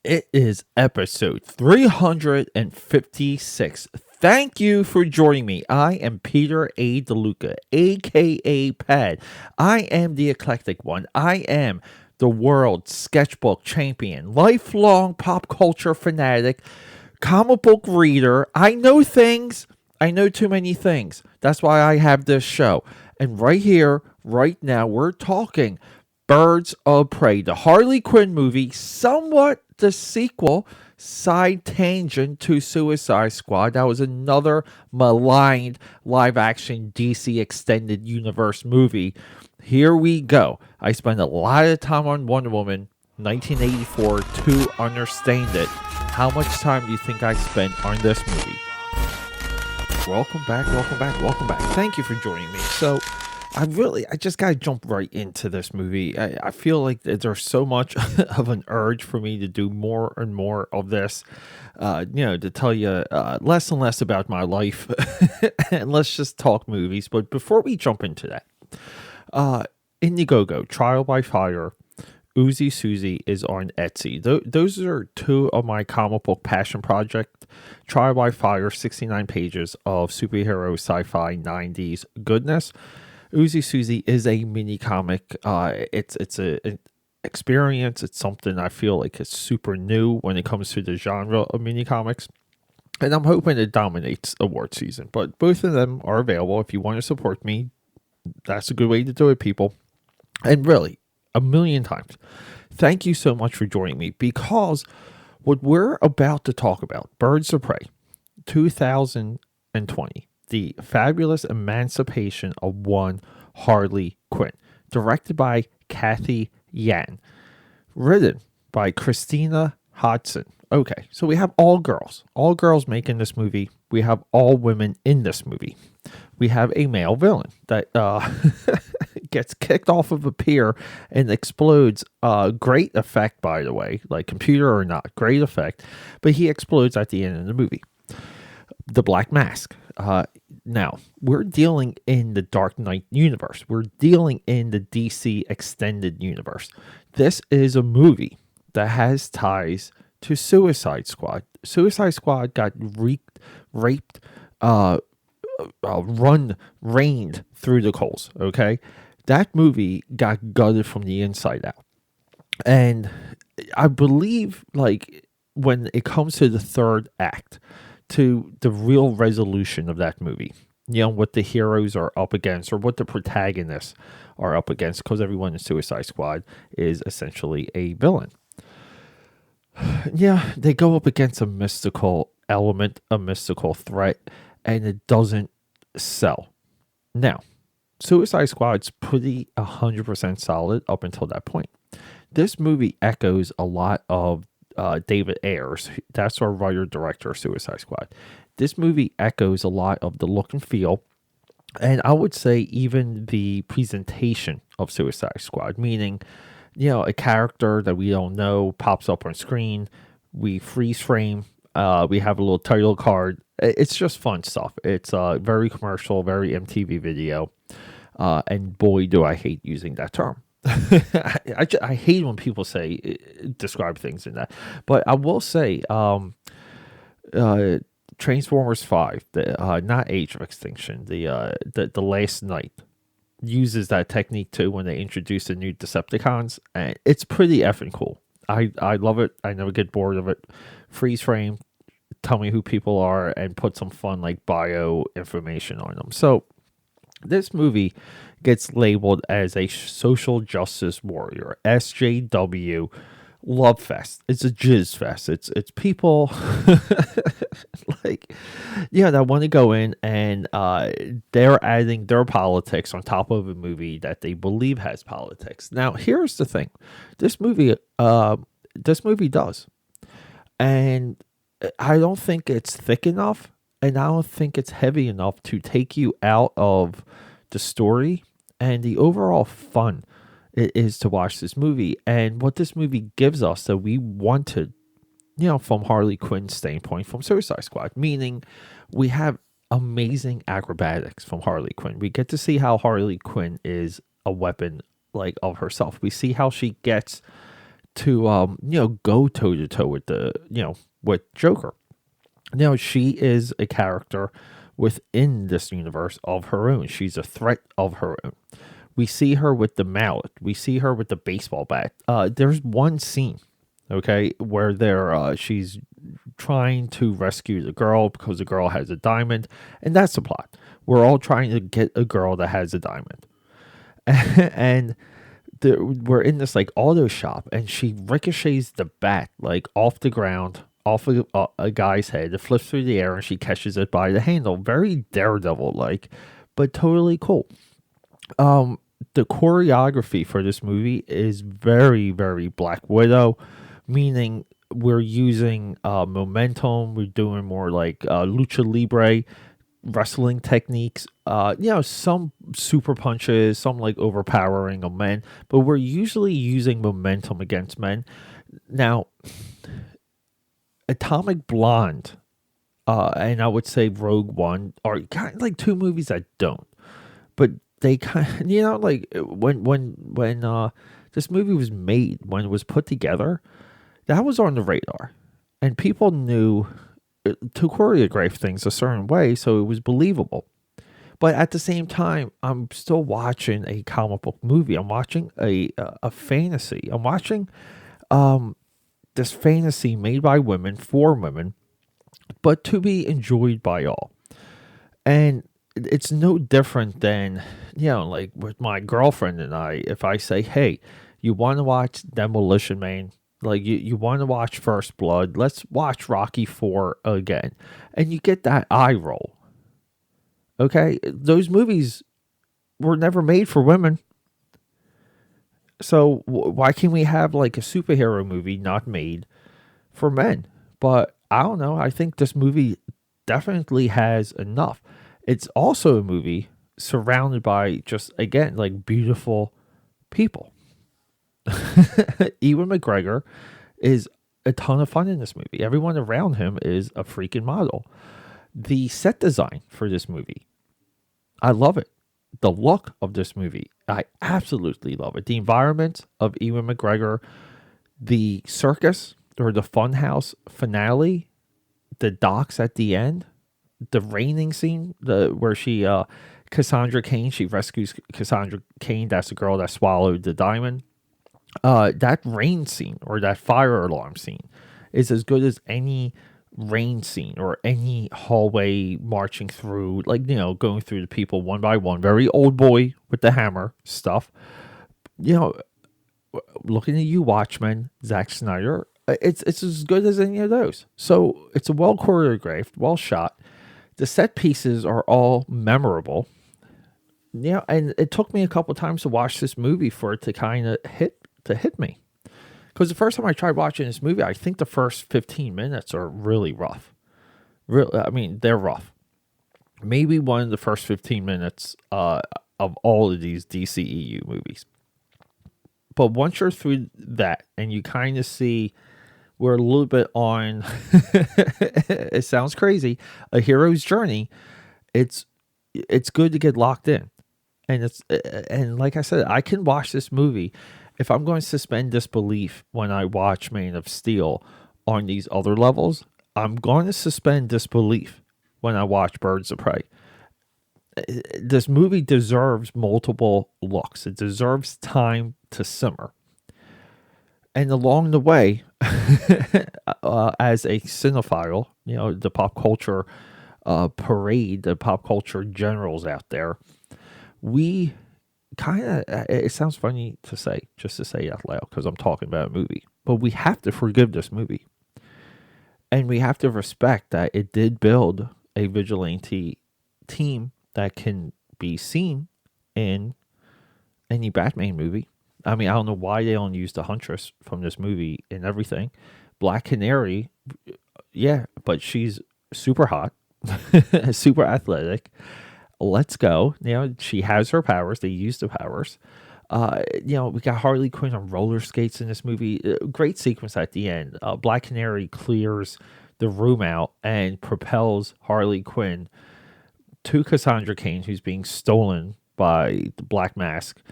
It is episode 356. Thank you for joining me. I am Peter A. DeLuca, aka Pad. I am the eclectic one. I am the world sketchbook champion, lifelong pop culture fanatic, comic book reader. I know things. I know too many things. That's why I have this show. And right here, right now, we're talking Birds of Prey, the Harley Quinn movie, somewhat the sequel, side tangent to Suicide Squad. That was another maligned live action DC Extended Universe movie. Here we go. I spent a lot of time on Wonder Woman 1984 to understand it. How much time do you think I spent on this movie? Welcome back. Thank you for joining me. So, I just gotta jump right into this movie. I feel like there's so much of an urge for me to do more and more of this, to tell you less and less about my life, and let's just talk movies. But before we jump into that, Indiegogo, Trial by Fire, SUZI is on Etsy. Those are two of my comic book passion project. Trial by Fire, 69 pages of superhero sci-fi 90s goodness. SUZI is a mini comic. It's an experience. It's something I feel like is super new when it comes to the genre of mini comics. And I'm hoping it dominates award season. But both of them are available. If you want to support me, that's a good way to do it, people. And really, a million times, thank you so much for joining me, because what we're about to talk about, Birds of Prey 2020, the fabulous emancipation of one Harley Quinn, directed by Kathy Yan, written by Christina Hodson. Okay, so we have all girls making this movie. We have all women in this movie. We have a male villain that gets kicked off of a pier and explodes. Great effect, by the way, like computer or not, great effect. But he explodes at the end of the movie. The Black Mask. Now, we're dealing in the Dark Knight universe. We're dealing in the DC Extended Universe. This is a movie that has ties to Suicide Squad. Suicide Squad got raped, rained through the coals, okay? That movie got gutted from the inside out. And I believe, like, when it comes to the third act, to the real resolution of that movie, what the heroes are up against or what the protagonists are up against, because everyone in Suicide Squad is essentially a villain. Yeah, they go up against a mystical element, a mystical threat, and it doesn't sell. Now, Suicide Squad's pretty 100% solid up until that point. This movie echoes a lot of David Ayers. That's our writer-director of Suicide Squad. This movie echoes a lot of the look and feel, and I would say even the presentation of Suicide Squad, meaning, a character that we don't know pops up on screen, we freeze frame, we have a little title card. It's just fun stuff. It's very commercial, very MTV video, and boy, do I hate using that term. I hate when people describe things in that, but I will say, Transformers 5, not Age of Extinction, the Last Night, uses that technique too when they introduce the new Decepticons, and it's pretty effing cool. I love it. I never get bored of it. Freeze frame, tell me who people are, and put some fun like bio information on them. So this movie gets labeled as a social justice warrior, SJW love fest. It's a jizz fest. It's people that want to go in and they're adding their politics on top of a movie that they believe has politics. Now, here's the thing. This movie does. And I don't think it's thick enough, and I don't think it's heavy enough to take you out of the story and the overall fun it is to watch this movie, and what this movie gives us that we wanted, from Harley Quinn's standpoint, from Suicide Squad, meaning we have amazing acrobatics from Harley Quinn. We get to see how Harley Quinn is a weapon like of herself. We see how she gets go toe to toe with with Joker. She is a character within this universe of her own. She's a threat of her own. We see her with the mallet. We see her with the baseball bat. There's one scene, okay, where she's trying to rescue the girl because the girl has a diamond, and that's the plot. We're all trying to get a girl that has a diamond, and we're in this like auto shop, and she ricochets the bat like off the ground, off of a guy's head. It flips through the air, and she catches it by the handle. Very Daredevil like, but totally cool. The choreography for this movie is very, very Black Widow, meaning we're using momentum. We're doing more like lucha libre wrestling techniques. Some super punches, some like overpowering of men, but we're usually using momentum against men. Now, Atomic Blonde, and I would say Rogue One are kind of like two movies that don't, but they kind of, like when this movie was made, when it was put together, that was on the radar, and people knew to choreograph things a certain way, so it was believable. But at the same time, I'm still watching a comic book movie. I'm watching a fantasy. I'm watching this fantasy made by women for women, but to be enjoyed by all. And it's no different than, like with my girlfriend and I, if I say, hey, you want to watch Demolition Man? Like you want to watch First Blood? Let's watch Rocky 4 again. And you get that eye roll. Okay? Those movies were never made for women. So why can't we have like a superhero movie not made for men? But I don't know. I think this movie definitely has enough. It's also a movie surrounded by just, again, like beautiful people. Ewan McGregor is a ton of fun in this movie. Everyone around him is a freaking model. The set design for this movie, I love it. The look of this movie, I absolutely love it. The environment of Ewan McGregor, the circus or the funhouse finale, the docks at the end, the raining scene, where Cassandra Cain, she rescues Cassandra Cain. That's the girl that swallowed the diamond. That rain scene or that fire alarm scene is as good as any rain scene or any hallway marching through, like, going through the people one by one. Very Old Boy with the hammer stuff. Looking at you, Watchmen, Zack Snyder, it's as good as any of those. So it's a well choreographed, well shot. The set pieces are all memorable. And it took me a couple times to watch this movie for it to kind of hit me. Because the first time I tried watching this movie, I think the first 15 minutes are really rough. They're rough. Maybe one of the first 15 minutes of all of these DCEU movies. But once you're through that and you kind of see we're a little bit on, it sounds crazy, a hero's journey, it's good to get locked in. And like I said, I can watch this movie. If I'm going to suspend disbelief when I watch Man of Steel on these other levels, I'm going to suspend disbelief when I watch Birds of Prey. This movie deserves multiple looks. It deserves time to simmer. And along the way, as a cinephile, the pop culture parade, the pop culture generals out there, we kind of, it sounds funny to say, just to say it out loud, because I'm talking about a movie, but we have to forgive this movie. And we have to respect that it did build a vigilante team that can be seen in any Batman movie. I don't know why they don't use the Huntress from this movie in everything. Black Canary, yeah, but she's super hot, super athletic. Let's go. She has her powers. They use the powers. We got Harley Quinn on roller skates in this movie. Great sequence at the end. Black Canary clears the room out and propels Harley Quinn to Cassandra Cain, who's being stolen by the Black Mask.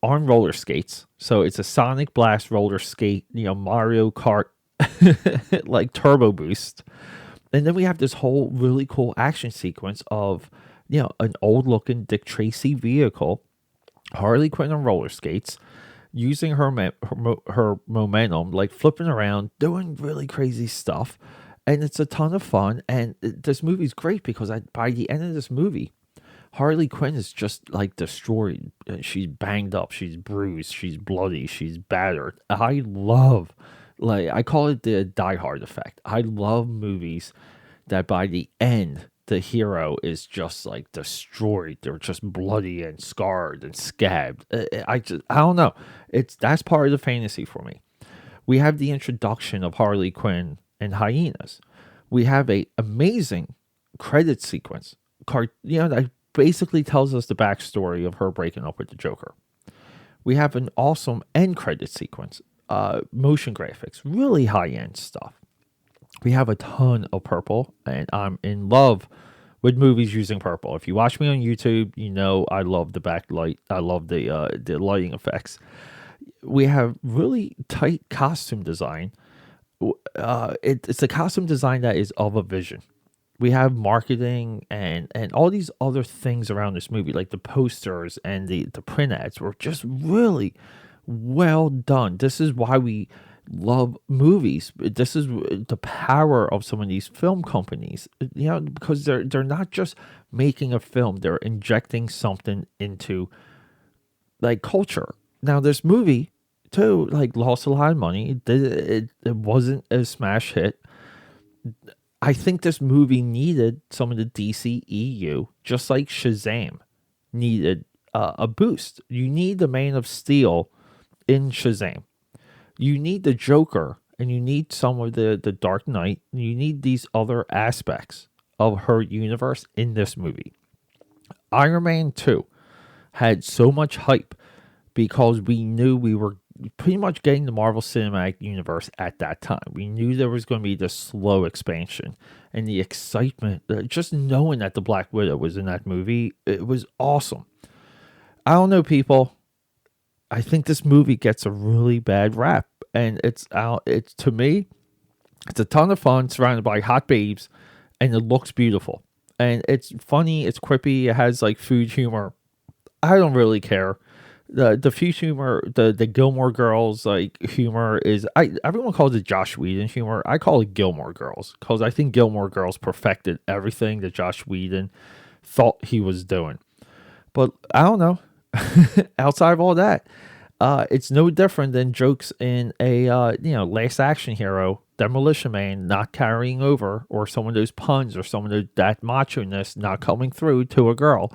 on roller skates. So it's a Sonic Blast roller skate, Mario Kart like turbo boost. And then we have this whole really cool action sequence of, an old looking Dick Tracy vehicle, Harley Quinn on roller skates, using her momentum, like flipping around, doing really crazy stuff. And it's a ton of fun. And this movie's great because by the end of this movie, Harley Quinn is just like destroyed. She's banged up. She's bruised. She's bloody. She's battered. I call it the Die Hard effect. I love movies that by the end, the hero is just like destroyed. They're just bloody and scarred and scabbed. I don't know. That's part of the fantasy for me. We have the introduction of Harley Quinn and hyenas. We have a amazing credit sequence. That basically tells us the backstory of her breaking up with the Joker. We have an awesome end credit sequence. Motion graphics, really high end stuff. We have a ton of purple, and I'm in love with movies using purple. If you watch me on YouTube, you know I love the backlight. I love the lighting effects. We have really tight costume design. It's a costume design that is of a vision. We have marketing and all these other things around this movie, like the posters and the print ads were just really well done. This is why we love movies. This is the power of some of these film companies, because they're not just making a film, they're injecting something into like culture. Now this movie too, like, lost a lot of money. It wasn't a smash hit. I think this movie needed some of the DCEU, just like Shazam needed a boost. You need the Man of Steel in Shazam. You need the Joker, and you need some of the Dark Knight. You need these other aspects of her universe in this movie. Iron Man 2 had so much hype because we knew we were pretty much getting the Marvel Cinematic Universe at that time. We knew there was going to be this slow expansion, and the excitement, just knowing that the Black Widow was in that movie, it was awesome. I don't know, people. I think this movie gets a really bad rap, and it's to me, it's a ton of fun surrounded by hot babes, and it looks beautiful, and it's funny, it's quippy, it has like food humor. I don't really care. The food humor, the Gilmore Girls like humor is, everyone calls it Josh Whedon humor. I call it Gilmore Girls because I think Gilmore Girls perfected everything that Josh Whedon thought he was doing. But I don't know. Outside of all that, it's no different than jokes in a Last Action Hero, Demolition Man not carrying over, or some of those puns, or some of that macho-ness not coming through to a girl.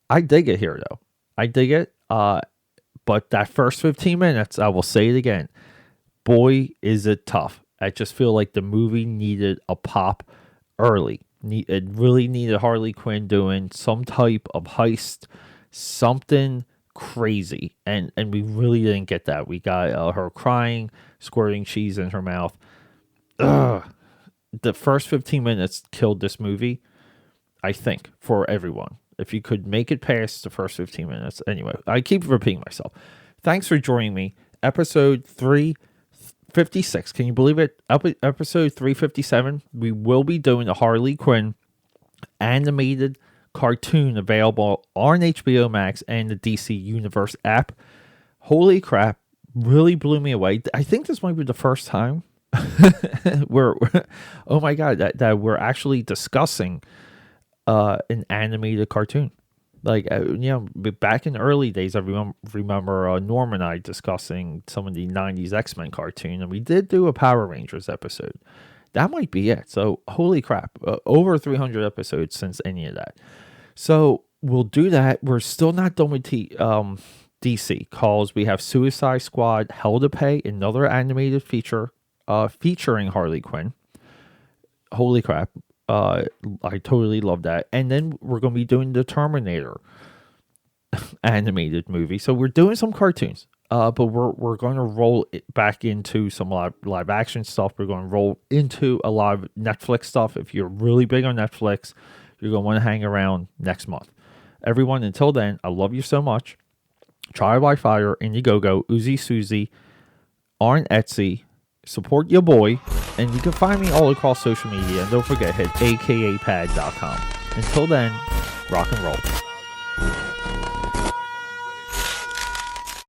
I dig it here though. I dig it. But that first 15 minutes, I will say it again, boy, is it tough. I just feel like the movie needed a pop early. It really needed Harley Quinn doing some type of heist, something crazy, and we really didn't get that. We got her crying, squirting cheese in her mouth. Ugh. The first 15 minutes killed this movie, I think, for everyone. If you could make it past the first 15 minutes. Anyway, I keep repeating myself. Thanks for joining me. Episode 356. Can you believe it? Episode 357. We will be doing a Harley Quinn animated cartoon available on HBO Max and the DC Universe app. Holy crap. Really blew me away. I think this might be the first time we're oh my God, that we're actually discussing an animated cartoon. Like, back in the early days, I remember Norm and I discussing some of the 90s X-Men cartoon, and we did do a Power Rangers episode. That might be it. So, holy crap, over 300 episodes since any of that. So, we'll do that. We're still not done with DC, because we have Suicide Squad Hell to Pay, another animated feature featuring Harley Quinn. Holy crap. I totally love that. And then we're going to be doing the Terminator animated movie. So we're doing some cartoons, but we're going to roll it back into some live action stuff. We're going to roll into a lot of Netflix stuff. If you're really big on Netflix, you're going to want to hang around next month. Everyone, until then, I love you so much. Trial by Fire, Indiegogo, SUZI, on Etsy. Support your boy, and you can find me all across social media. And don't forget, hit akapad.com. Until then, rock and roll.